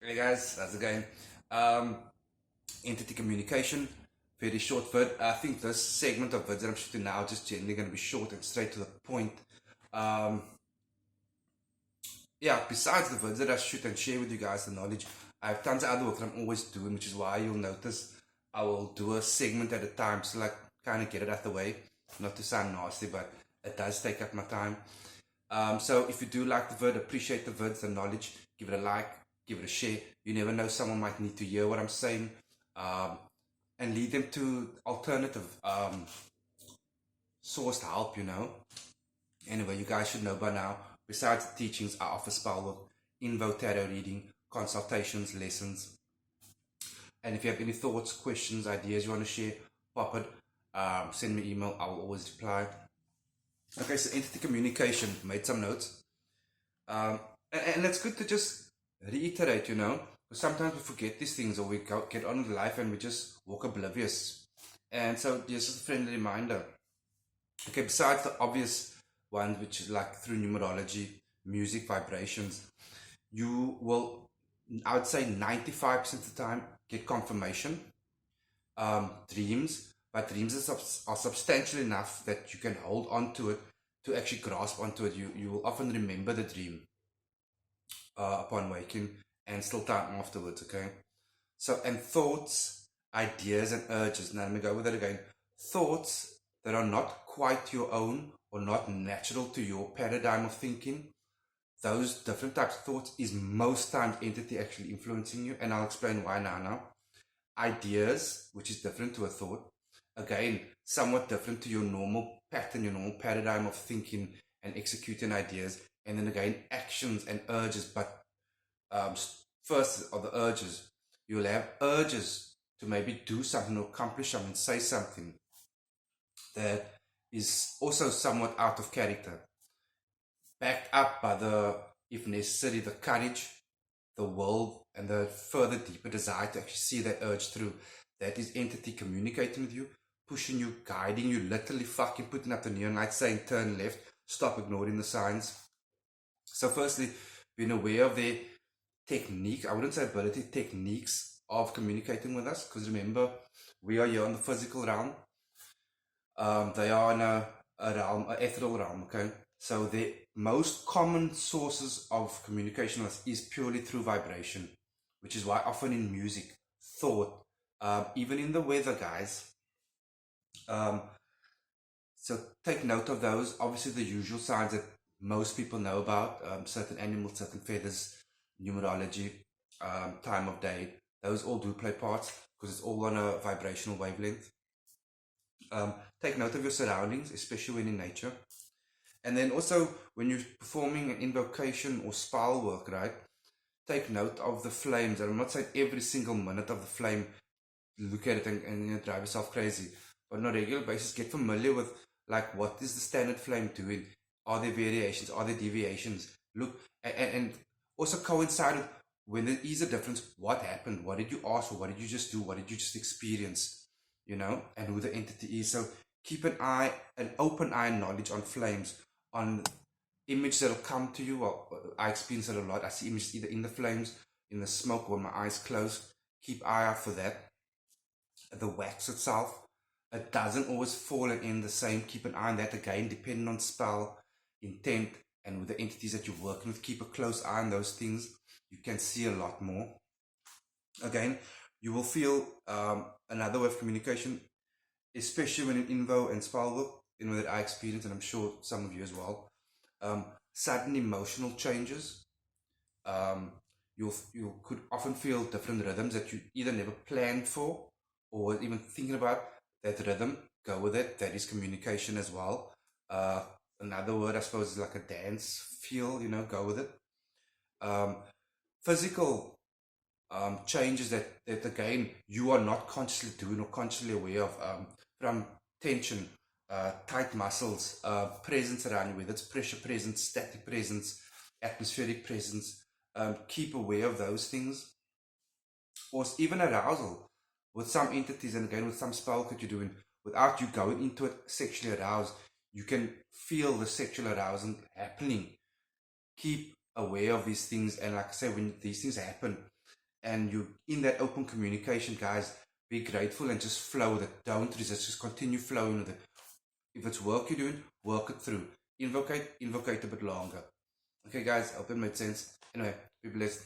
Hey guys, how's it going? Um, Entity communication, very short vid. I think this segment of vids that I'm shooting now just generally going to be short and straight to the point. Um, yeah, besides the vids that I shoot and share with you guys the knowledge, I have tons of other work that I'm always doing, which is why you'll notice I will do a segment at a time, so like kind of get it out the way. Not to sound nasty, but it does take up my time. So if you do like the vid, appreciate the vids, the knowledge, give it a like, give it a share. You never know, someone might need to hear what I'm saying, um, and lead them to alternative sourced help, Anyway, you guys should know by now, besides the teachings, I offer spell work, invo tarot reading, consultations, lessons. And if you have any thoughts, questions, ideas you want to share, pop it, send me an email, I will always reply. Okay, so entity communication, made some notes. And it's good to just reiterate, because sometimes we forget these things or we get on with life and we just walk oblivious. And so, just a friendly reminder. Okay, besides the obvious ones, which is like through numerology, music, vibrations, you will, I would say 95% of the time, get confirmation, dreams, but dreams are substantial enough that you can hold on to it, to actually grasp onto it. You will often remember the dream upon waking and still time afterwards, okay? So, and thoughts, ideas, and urges. Now, let me go with that again. Thoughts that are not quite your own or not natural to your paradigm of thinking, those different types of thoughts is most times entity actually influencing you, and I'll explain why now. Ideas, which is different to a thought, again, somewhat different to your normal pattern, your normal paradigm of thinking and executing ideas, and then again, actions and urges, but first are the urges. You'll have urges to maybe do something or accomplish something, say something that is also somewhat out of character, backed up by the, if necessary, the courage, the will, and the further deeper desire to actually see that urge through. That is entity communicating with you, pushing you, guiding you, literally fucking putting up the neon light saying turn left, stop ignoring the signs. So firstly, being aware of their technique, I wouldn't say ability, techniques of communicating with us, because remember, we are here in the physical realm. They are in a realm, an ethereal realm, okay? So the most common sources of communication with us is purely through vibration, which is why often in music, thought, even in the weather, guys. So take note of those. Obviously, the usual signs that most people know about, certain animals, certain feathers, numerology, time of day, those all do play parts because it's all on a vibrational wavelength. Take note of your surroundings, especially when in nature. And then also, when you're performing an invocation or spell work, right, take note of the flames. And I'm not saying every single minute of the flame, look at it and drive yourself crazy. But on a regular basis, get familiar with, like, what is the standard flame doing? Are there variations? Are there deviations? Look, and also coincide with when there is a difference, what happened? What did you ask for? What did you just do? What did you just experience? And who the entity is. So keep an open eye knowledge on flames, on images that'll come to you. Well, I experience it a lot. I see images either in the flames, in the smoke, or my eyes closed. Keep eye out for that. The wax itself, it doesn't always fall in the same. Keep an eye on that again, depending on spell, intent, and with the entities that you're working with. Keep a close eye on those things. You can see a lot more. Again, you will feel another way of communication, especially when in invo and spell work, that I experience, and I'm sure some of you as well. Sudden emotional changes. You could often feel different rhythms that you either never planned for or even thinking about that rhythm. Go with it. That is communication as well. Another word, I suppose, is like a dance feel. Go with it. Physical changes that again you are not consciously doing or consciously aware of, from tension, tight muscles, presence around you, whether it's pressure presence, static presence, atmospheric presence. Keep aware of those things, or even arousal with some entities, and again with some spell that you're doing without you going into it sexually aroused. You can feel the sexual arousal happening. Keep aware of these things, and like I say, when these things happen, and you in that open communication, guys, be grateful and just flow with it. Don't resist, just continue flowing with it. If it's work you're doing, work it through. Invocate a bit longer. Okay, guys, I hope it made sense. Anyway, be blessed.